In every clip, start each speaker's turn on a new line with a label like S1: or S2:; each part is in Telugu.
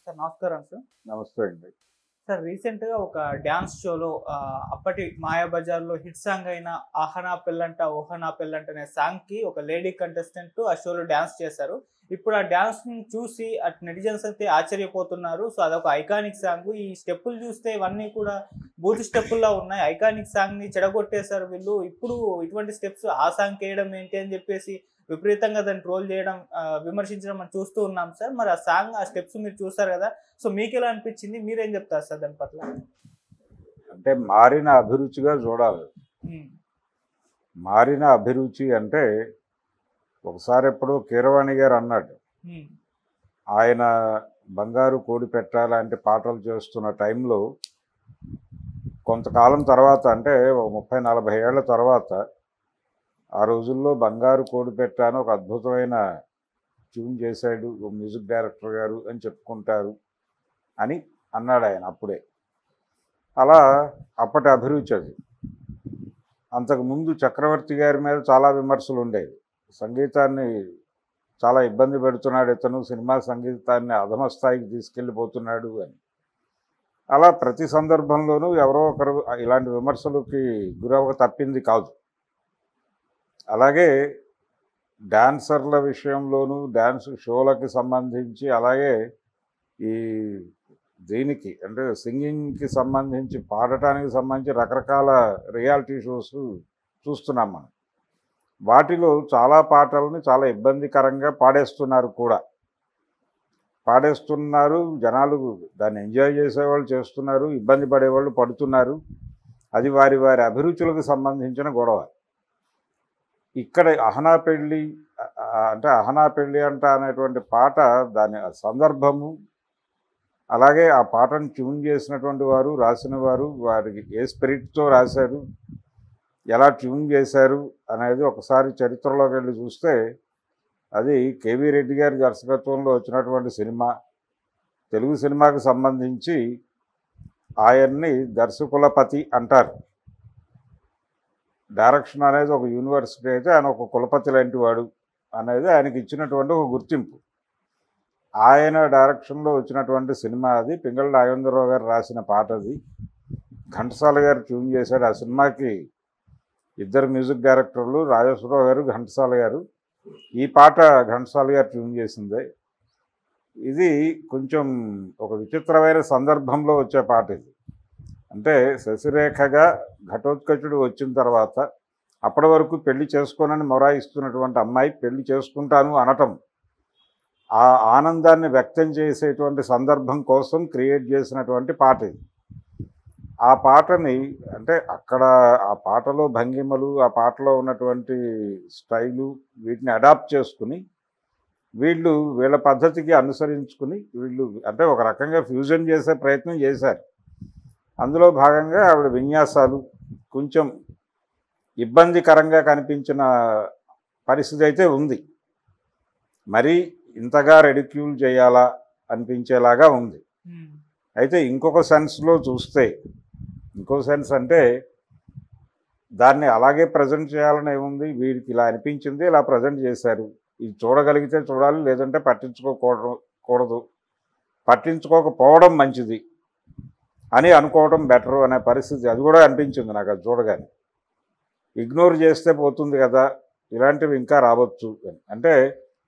S1: సార్ నమస్కారం సార్.
S2: నమస్తే అండి.
S1: సార్ రీసెంట్‌గా ఒక డాన్స్ షోలో అప్పటి 'మాయాబజార్‌లో' హిట్ సాంగ్ అయిన 'ఆహా నా పెళ్ళంట ఓహో నా పెళ్ళంట' అనే సాంగ్‌కి ఒక లేడీ కంటెస్టెంట్ ఆ షోలో డాన్స్ చేశారు. ఇప్పుడు ఆ డాన్స్‌ని చూసి అటు నెటిజన్స్ అయితే ఆశ్చర్యపోతున్నారు. సో, అదొక ఐకానిక్ సాంగ్. ఈ స్టెప్పులు చూస్తే ఇవన్నీ కూడా బూత్ స్టెప్పుల్లా ఉన్నాయి. ఐకానిక్ సాంగ్‌ని చెడగొట్టేశారు వీళ్ళు. ఇప్పుడు ఇటువంటి స్టెప్స్ ఆ సాంగ్‌కేయడం ఏంటి అని చెప్పేసి విపరీతంగా దాన్ని ట్రోల్ చేయడం, విమర్శించడం మనం చూస్తూ ఉన్నాం సార్. మరి ఆ సాంగ్, ఆ స్టెప్స్ మీరు చూసారు కదా! సో, మీకెలా అనిపించింది? మీరేం చెప్తారు సార్ దాని పట్ల?
S2: అంటే మారిన అభిరుచిగా చూడాలి.
S1: హ్మ్.
S2: మారిన అభిరుచి అంటే ఒకసారి ఎప్పుడో కీరవాణి గారు అన్నాడు.
S1: హ్మ్.
S2: ఆయన 'బంగారు కోడి పెట్ట' లాంటి పాటలు చేస్తున్న టైంలో కొంతకాలం తర్వాత అంటే ఒక 30, 40 ఏళ్ల తర్వాత ఆ రోజుల్లో 'బంగారు కోడి పెట్ట' అని ఒక అద్భుతమైన ట్యూన్ చేశాడు మ్యూజిక్ డైరెక్టర్ గారు అని చెప్పుకుంటారు అని అన్నాడు ఆయన అప్పుడే. అలా అప్పటి అభిరుచి అది. అంతకుముందు చక్రవర్తి గారి మీద చాలా విమర్శలు ఉండేవి. సంగీతాన్ని చాలా ఇబ్బంది పెడుతున్నాడు ఇతను, సినిమా సంగీతాన్ని అధమ స్థాయికి తీసుకెళ్ళిపోతున్నాడు అని. అలా ప్రతి సందర్భంలోనూ ఎవరో ఒకరు ఇలాంటి విమర్శలకి గురవక తప్పింది కాదు. అలాగే డాన్సర్ల విషయంలోనూ, డ్యాన్స్ షోలకి సంబంధించి, అలాగే ఈ దీనికి అంటే సింగింగ్కి సంబంధించి, పాడటానికి సంబంధించి రకరకాల రియాలిటీ షోస్ చూస్తున్నాం మనం. వాటిలో చాలా పాటలని చాలా ఇబ్బందికరంగా పాడేస్తున్నారు కూడా. పాడేస్తున్నారు, జనాలు దాన్ని ఎంజాయ్ చేసేవాళ్ళు చేస్తున్నారు, ఇబ్బంది పడేవాళ్ళు పడుతున్నారు. అది వారి వారి అభిరుచులకు సంబంధించిన గొడవ. ఇక్కడ అహనా పెళ్ళి అంటే అహనా పెళ్ళి అంట అనేటువంటి పాట, దాని సందర్భము, అలాగే ఆ పాటను ట్యూన్ చేసినటువంటి వారు, రాసిన వారు, వారికి ఏ స్పిరిట్తో రాశారు, ఎలా ట్యూన్ చేశారు అనేది ఒకసారి చరిత్రలోకి వెళ్ళి చూస్తే అది కేవీ రెడ్డి గారి దర్శకత్వంలో వచ్చినటువంటి సినిమా. తెలుగు సినిమాకి సంబంధించి ఆయన్ని దర్శకులపతి అంటారు. డైరెక్షన్ అనేది ఒక యూనివర్సిటీ అయితే ఆయన ఒక కులపతి లాంటి వాడు అనేది ఆయనకి ఇచ్చినటువంటి ఒక గుర్తింపు. ఆయన డైరెక్షన్లో వచ్చినటువంటి సినిమా అది. పింగళ నాగేంద్రరావు గారు రాసిన పాట అది. ఘంటసాల గారు ట్యూన్ చేశాడు. ఆ సినిమాకి ఇద్దరు మ్యూజిక్ డైరెక్టర్లు, రాజేశ్వరరావు గారు, ఘంటసాల గారు. ఈ పాట ఘంటసాల గారు ట్యూన్ చేసిందే. ఇది కొంచెం ఒక విచిత్రమైన సందర్భంలో వచ్చే పాట ఇది. అంటే శశిరేఖగా ఘటోత్కచుడు వచ్చిన తర్వాత అప్పటి వరకు పెళ్లి చేసుకోనని మొరాయిస్తున్నటువంటి అమ్మాయి పెళ్లి చేసుకుంటాను అనటం, ఆ ఆనందాన్ని వ్యక్తం చేసేటువంటి సందర్భం కోసం క్రియేట్ చేసినటువంటి పాట ఇది. ఆ పాటని అంటే అక్కడ ఆ పాటలో భంగిమలు, ఆ పాటలో ఉన్నటువంటి స్టైలు, వీటిని అడాప్ట్ చేసుకుని వీళ్ళు వీళ్ళ పద్ధతికి అనుసరించుకుని వీళ్ళు అంటే ఒక రకంగా ఫ్యూజన్ చేసే ప్రయత్నం చేశారు. అందులో భాగంగా ఆవిడ విన్యాసాలు కొంచెం ఇబ్బందికరంగా కనిపించిన పరిస్థితి అయితే ఉంది. మరీ ఇంతగా రెడిక్యూల్ చేయాలా అనిపించేలాగా ఉంది. అయితే ఇంకొక సెన్స్లో చూస్తే, ఇంకో సెన్స్ అంటే దాన్ని అలాగే ప్రజెంట్ చేయాలని ఏముంది, వీరికి ఇలా అనిపించింది, ఇలా ప్రజెంట్ చేశారు, ఇది చూడగలిగితే చూడాలి, లేదంటే పట్టించుకోకూడదు, పట్టించుకోకపోవడం మంచిది అని అనుకోవడం బెటరు అనే పరిస్థితి అది కూడా అనిపించింది నాకు అది చూడగానే. ఇగ్నోర్ చేస్తే పోతుంది కదా, ఇలాంటివి ఇంకా రావచ్చు అని. అంటే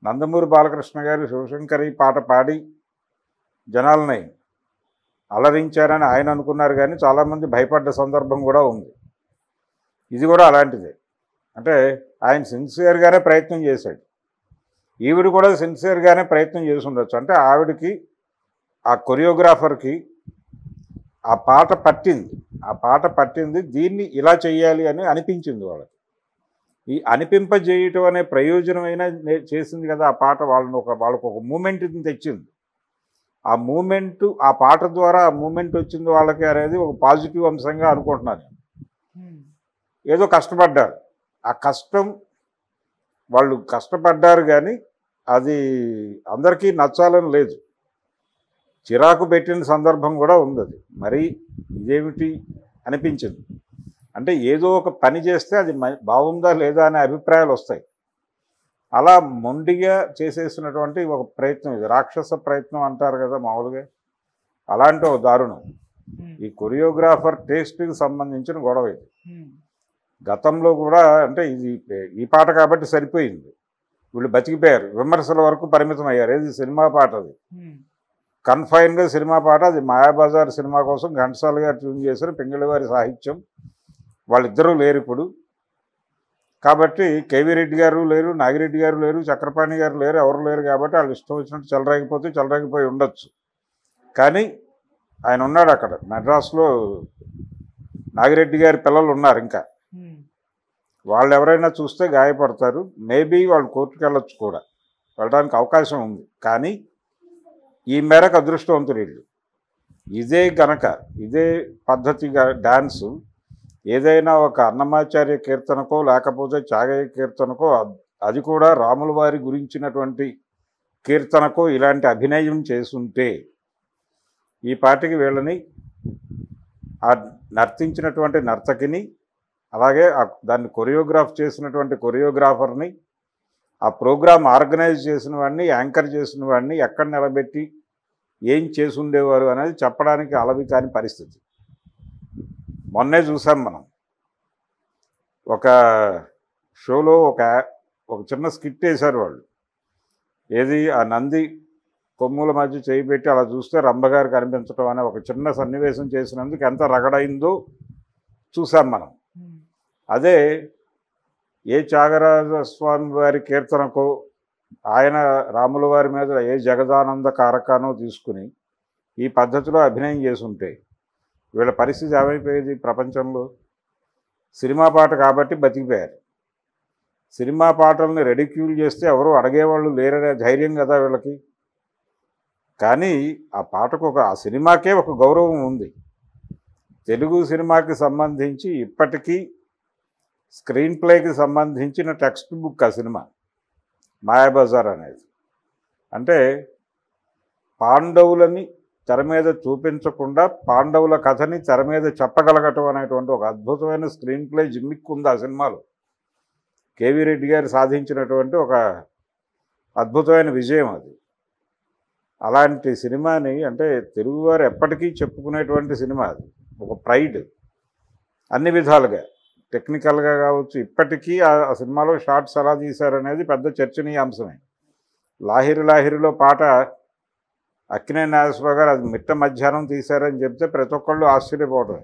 S2: నందమూరి బాలకృష్ణ గారు శివశంకరి పాట పాడి జనాలని అలరించారని ఆయన అనుకున్నారు, కానీ చాలామంది భయపడ్డ సందర్భం కూడా ఉంది. ఇది కూడా అలాంటిదే. అంటే ఆయన సిన్సియర్గానే ప్రయత్నం చేశాడు, ఈవిడ కూడా సిన్సియర్గానే ప్రయత్నం చేసి ఉండొచ్చు. అంటే ఆవిడకి, ఆ కొరియోగ్రాఫర్కి ఆ పాట పట్టింది, దీన్ని ఇలా చెయ్యాలి అని అనిపించింది వాళ్ళకి. ఈ అనిపింపజేయటం అనే ప్రయోజనమైన చేసింది కదా ఆ పాట. వాళ్ళకు ఒక మూమెంట్ని తెచ్చింది. ఆ మూమెంటు, ఆ పాట ద్వారా ఆ మూమెంట్ వచ్చింది వాళ్ళకి అనేది ఒక పాజిటివ్ అంశంగా అనుకుంటున్నాను. ఏదో కష్టపడ్డారు, ఆ కష్టం వాళ్ళు కష్టపడ్డారు, కానీ అది అందరికీ నచ్చాలని లేదు. చిరాకు పెట్టిన సందర్భం కూడా ఉంది. అది మరీ ఇదేమిటి అనిపించింది. అంటే ఏదో ఒక పని చేస్తే అది బాగుందా లేదా అనే అభిప్రాయాలు వస్తాయి. అలా మొండిగా చేసేసినటువంటి ఒక ప్రయత్నం, ఇది రాక్షస ప్రయత్నం అంటారు కదా మామూలుగా, అలాంటి ఒక దారుణం. ఈ కొరియోగ్రాఫర్ టేస్ట్కి సంబంధించిన గొడవ ఇది. గతంలో కూడా అంటే ఇది ఈ పాట కాబట్టి సరిపోయింది, వీళ్ళు బతికిపోయారు, విమర్శల వరకు పరిమితం అయ్యారు. ఏది సినిమా పాట, అది కన్ఫైన్గా సినిమా పాట. అది మాయాబజార్ సినిమా కోసం ఘంటసాల గారు ట్యూన్ చేసిన పింగళి వారి సాహిత్యం. వాళ్ళిద్దరూ లేరు ఇప్పుడు కాబట్టి, కేవీ రెడ్డి గారు లేరు, నాగిరెడ్డి గారు లేరు, చక్రపాణి గారు లేరు, ఎవరు లేరు కాబట్టి వాళ్ళు ఇష్టం వచ్చినట్టు చెలరాగిపోయి ఉండొచ్చు. కానీ ఆయన ఉన్నాడు అక్కడ మెడ్రాస్లో, నాగిరెడ్డి గారి పిల్లలు ఉన్నారు ఇంకా. వాళ్ళు ఎవరైనా చూస్తే గాయపడతారు, మేబీ వాళ్ళు కోర్టుకు వెళ్ళొచ్చు కూడా, వెళ్ళడానికి అవకాశం ఉంది. కానీ ఈ మేరకు అదృష్టవంతులు వీళ్ళు. ఇదే పద్ధతిగా డ్యాన్సు ఏదైనా ఒక అన్నమాచార్య కీర్తనకో లేకపోతే చాగయ్య కీర్తనకో, అది కూడా రాముల వారి గురించినటువంటి కీర్తనకో ఇలాంటి అభినయం చేసుంటే ఈ పాటికి వీళ్ళని, ఆ నర్తించినటువంటి నర్తకిని, అలాగే దాన్ని కొరియోగ్రాఫ్ చేసినటువంటి కొరియోగ్రాఫర్ని, ఆ ప్రోగ్రామ్ ఆర్గనైజ్ చేసిన వాడిని, యాంకర్ చేసిన వాడిని ఎక్కడ నిలబెట్టి ఏం చేసి ఉండేవారు అనేది చెప్పడానికి అలవి కాని పరిస్థితి. మొన్నే చూసాం మనం ఒక షోలో ఒక చిన్న స్కిట్ వేశారు వాళ్ళు. ఏది ఆ నంది కొమ్ముల మధ్య చేయి పెట్టి అలా చూస్తే రంభగారు కనిపించడం అనే ఒక చిన్న సన్నివేశం చేసినందుకు ఎంత రగడైందో చూసాం మనం. అదే ఏ త్యాగరాజ స్వామి వారి కీర్తనకో, ఆయన రాముల వారి మీద ఏ జగదానంద కారకానో తీసుకుని ఈ పద్ధతిలో అభినయం చేసుంటే వీళ్ళ పరిస్థితి ఏమైపోయేది ప్రపంచంలో? సినిమా పాట కాబట్టి బతికిపోయారు. సినిమా పాటల్ని రెడిక్యూల్ చేస్తే ఎవరు అడిగేవాళ్ళు లేరనే ధైర్యం కదా వీళ్ళకి. కానీ ఆ పాటకు ఆ సినిమాకే ఒక గౌరవం ఉంది. తెలుగు సినిమాకి సంబంధించి ఇప్పటికీ స్క్రీన్ ప్లేకి సంబంధించిన టెక్స్ట్ బుక్ ఆ సినిమా మాయాబజార్ అనేది. అంటే పాండవులని తెర మీద చూపించకుండా పాండవుల కథని తెర మీద చెప్పగలగటం అనేటువంటి ఒక అద్భుతమైన స్క్రీన్ ప్లే జిమ్మిక్ ఉంది ఆ సినిమాలో. కేవీ రెడ్డి గారు సాధించినటువంటి ఒక అద్భుతమైన విజయం అది. అలాంటి సినిమాని, అంటే తెలుగువారు ఎప్పటికీ చెప్పుకునేటువంటి సినిమా అది, ఒక ప్రైడ్ అన్ని విధాలుగా, టెక్నికల్గా కావచ్చు. ఇప్పటికీ ఆ సినిమాలో షార్ట్స్ ఎలా తీశారనేది పెద్ద చర్చనీయాంశమే. లాహిరిలో పాట అక్కినేని నాగేశ్వరరావు గారు అది మిట్ట మధ్యాహ్నం తీశారని చెప్తే ప్రతి ఒక్కళ్ళు ఆశ్చర్యపోవటమే.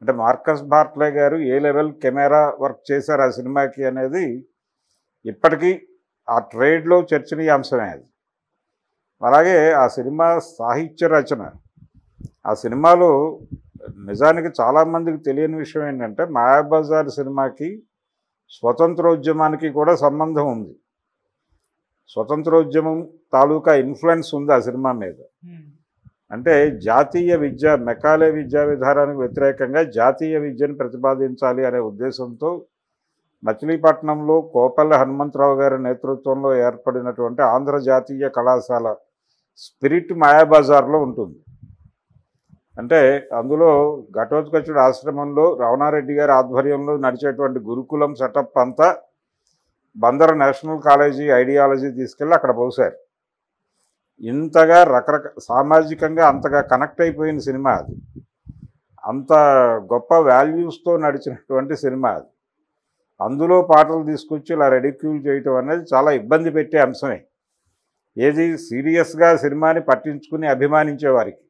S2: అంటే మార్కస్ బార్ట్లే గారు ఏ లెవెల్ కెమెరా వర్క్ చేశారు ఆ సినిమాకి అనేది ఇప్పటికీ ఆ ట్రేడ్లో చర్చనీయాంశమే అది. అలాగే ఆ సినిమా సాహిత్య రచన, ఆ సినిమాలో నిజానికి చాలామందికి తెలియని విషయం ఏంటంటే మాయాబజార్ సినిమాకి స్వతంత్రోద్యమానికి కూడా సంబంధం ఉంది. స్వతంత్రోద్యమం తాలూకా ఇన్ఫ్లుయెన్స్ ఉంది ఆ సినిమా మీద. అంటే జాతీయ విద్య, మెకాలే విద్యా విధానానికి వ్యతిరేకంగా జాతీయ విద్యను ప్రతిపాదించాలి అనే ఉద్దేశంతో మచిలీపట్నంలో కోపల్ల హనుమంతరావు గారి నేతృత్వంలో ఏర్పడినటువంటి ఆంధ్ర జాతీయ కళాశాల స్పిరిట్ మాయాబజార్లో ఉంటుంది. అంటే అందులో ఘటోత్కచుడు ఆశ్రమంలో రమణారెడ్డి గారి ఆధ్వర్యంలో నడిచేటువంటి గురుకులం సెటప్ అంతా బందర్ నేషనల్ కాలేజీ ఐడియాలజీ తీసుకెళ్ళి అక్కడ పోసారు. ఇంతగా సామాజికంగా అంతగా కనెక్ట్ అయిపోయిన సినిమా అది, అంత గొప్ప వాల్యూస్తో నడిచినటువంటి సినిమా అది. అందులో పాటలు తీసుకొచ్చి ఇలా రెడిక్యూల్ చేయటం అనేది చాలా ఇబ్బంది పెట్టే అంశమే. ఏది సీరియస్గా సినిమాని పట్టించుకుని అభిమానించేవారికి.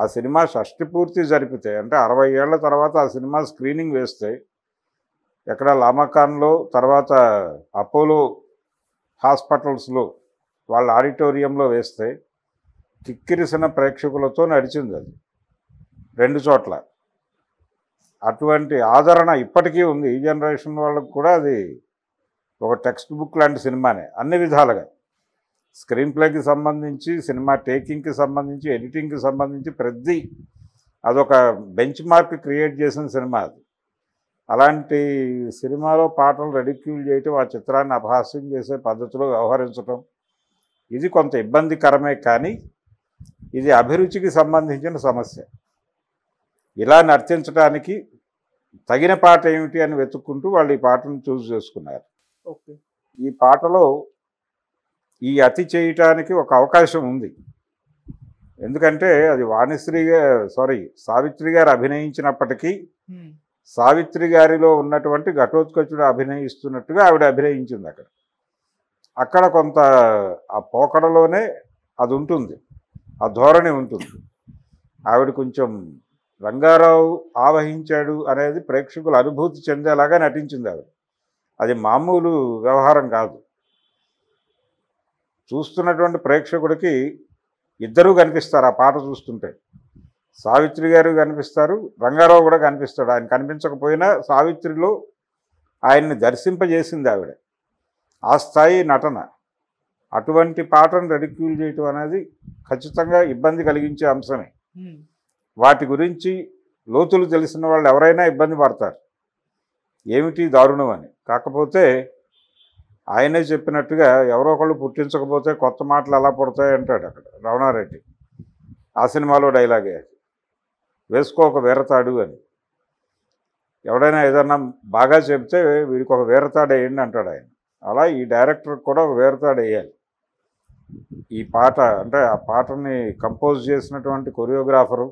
S2: ఆ సినిమా షష్టి పూర్తి జరిపితే, అంటే 60 ఏళ్ల తర్వాత ఆ సినిమా స్క్రీనింగ్ వేస్తే, ఎక్కడ లామాకాన్లో, తర్వాత అపోలో హాస్పిటల్స్లో వాళ్ళ ఆడిటోరియంలో వేస్తే కిక్కిరిసిన ప్రేక్షకులతో నడిచింది అది 2 చోట్ల. అటువంటి ఆదరణ ఇప్పటికీ ఉంది. ఈ జనరేషన్ వాళ్ళకు కూడా అది ఒక టెక్స్ట్ బుక్ లాంటి సినిమానే అన్ని విధాలుగా. స్క్రీన్ ప్లేకి సంబంధించి, సినిమా టేకింగ్కి సంబంధించి, ఎడిటింగ్కి సంబంధించి ప్రతి అదొక బెంచ్ మార్క్ క్రియేట్ చేసిన సినిమా అది. అలాంటి సినిమాలో పాటలు రెడిక్యూల్ చేయటం, ఆ చిత్రాన్ని అపహాస్యం చేసే పద్ధతిలో వ్యవహరించటం, ఇది కొంత ఇబ్బందికరమే. కానీ ఇది అభిరుచికి సంబంధించిన సమస్య. ఇలా నర్తించడానికి తగిన పాట ఏమిటి అని వెతుక్కుంటూ వాళ్ళు ఈ పాటను చూస్ చేసుకున్నారు.
S1: ఓకే.
S2: ఈ పాటలో ఈ అతి చేయటానికి ఒక అవకాశం ఉంది. ఎందుకంటే అది సావిత్రి గారు అభినయించినప్పటికీ సావిత్రి గారిలో ఉన్నటువంటి ఘటోత్కచుడు అభినయిస్తున్నట్టుగా ఆవిడ అభినయించింది. అక్కడ కొంత ఆ పోకడలోనే అది ఉంటుంది, ఆ ధోరణి ఉంటుంది. ఆవిడ కొంచెం రంగారావు ఆవహించాడు అనేది ప్రేక్షకులు అనుభూతి చెందేలాగా నటించింది ఆవిడ. అది మామూలు వ్యవహారం కాదు. చూస్తున్నటువంటి ప్రేక్షకుడికి ఇద్దరూ కనిపిస్తారు ఆ పాట చూస్తుంటే. సావిత్రి గారు కనిపిస్తారు, రంగారావు కూడా కనిపిస్తాడు. ఆయన కనిపించకపోయినా సావిత్రిలో ఆయన్ని దర్శింపజేసింది ఆవిడ. ఆ స్థాయి నటన. అటువంటి పాటను రెడిక్యూల్ చేయటం అనేది ఖచ్చితంగా ఇబ్బంది కలిగించే అంశమే. వాటి గురించి లోతులు తెలిసిన వాళ్ళు ఎవరైనా ఇబ్బంది పడతారు, ఏమిటి దారుణం అని. కాకపోతే ఆయనే చెప్పినట్టుగా ఎవరో ఒకళ్ళు పుట్టించకపోతే కొత్త మాటలు ఎలా పుడతాయి అంటాడు అక్కడ రమణారెడ్డి. ఆ సినిమాలో డైలాగే అది, వేసుకో ఒక వీరతాడు అని. ఎవడైనా ఏదన్నా బాగా చెప్తే వీడికి ఒక వీరతాడు వేయండి అంటాడు ఆయన. అలా ఈ డైరెక్టర్కి కూడా ఒక వీరతాడు వేయాలి. ఈ పాట అంటే ఆ పాటని కంపోజ్ చేసినటువంటి కొరియోగ్రాఫరు,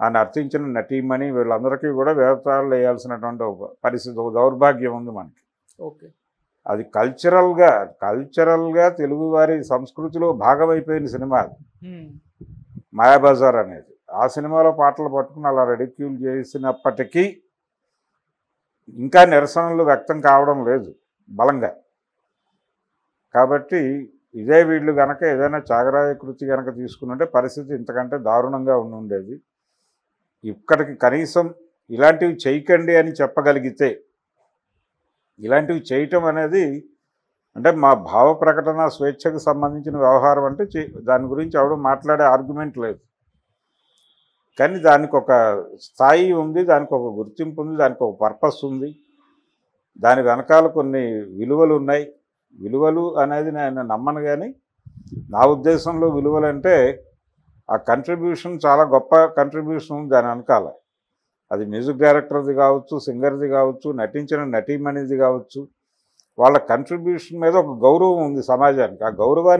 S2: ఆయన అర్థించిన నటీమణి, వీళ్ళందరికీ కూడా వీరతాళ్ళు వేయాల్సినటువంటి పరిస్థితి, ఒక దౌర్భాగ్యం ఉంది మనకి.
S1: ఓకే,
S2: అది కల్చరల్గా తెలుగువారి సంస్కృతిలో భాగమైపోయిన సినిమా అది మాయాబజార్ అనేది. ఆ సినిమాలో పాటలు పట్టుకుని అలా రెడిక్యూల్ చేసినప్పటికీ ఇంకా నిరసనలు వ్యక్తం కావడం లేదు బలంగా. కాబట్టి ఇదే వీళ్ళు కనుక ఏదైనా త్యాగరాయ కృతి కనుక తీసుకునుంటే పరిస్థితి ఇంతకంటే దారుణంగా ఉండేది. ఇక్కడికి కనీసం ఇలాంటివి చేయకండి అని చెప్పగలిగితే, ఇలాంటివి చేయటం అనేది అంటే మా భావ ప్రకటన స్వేచ్ఛకు సంబంధించిన వ్యవహారం అంటే దాని గురించి ఎవడో మాట్లాడే ఆర్గ్యుమెంట్ లేదు. కానీ దానికి ఒక స్థాయి ఉంది, దానికి ఒక గుర్తింపు ఉంది, దానికి ఒక పర్పస్ ఉంది, దాని వెనకాల కొన్ని విలువలు ఉన్నాయి. విలువలు అనేది నేను నమ్మను, కానీ నా ఉద్దేశంలో విలువలు అంటే ఆ కంట్రిబ్యూషన్ చాలా గొప్ప కంట్రిబ్యూషన్ ఉంది దాని వెనకాల. అది మ్యూజిక్ డైరెక్టర్ది కావచ్చు, సింగర్ది కావచ్చు, నటించిన నటీమణిది కావచ్చు. వాళ్ళ కంట్రిబ్యూషన్ మీద ఒక గౌరవం ఉంది సమాజానికి. ఆ గౌరవాన్ని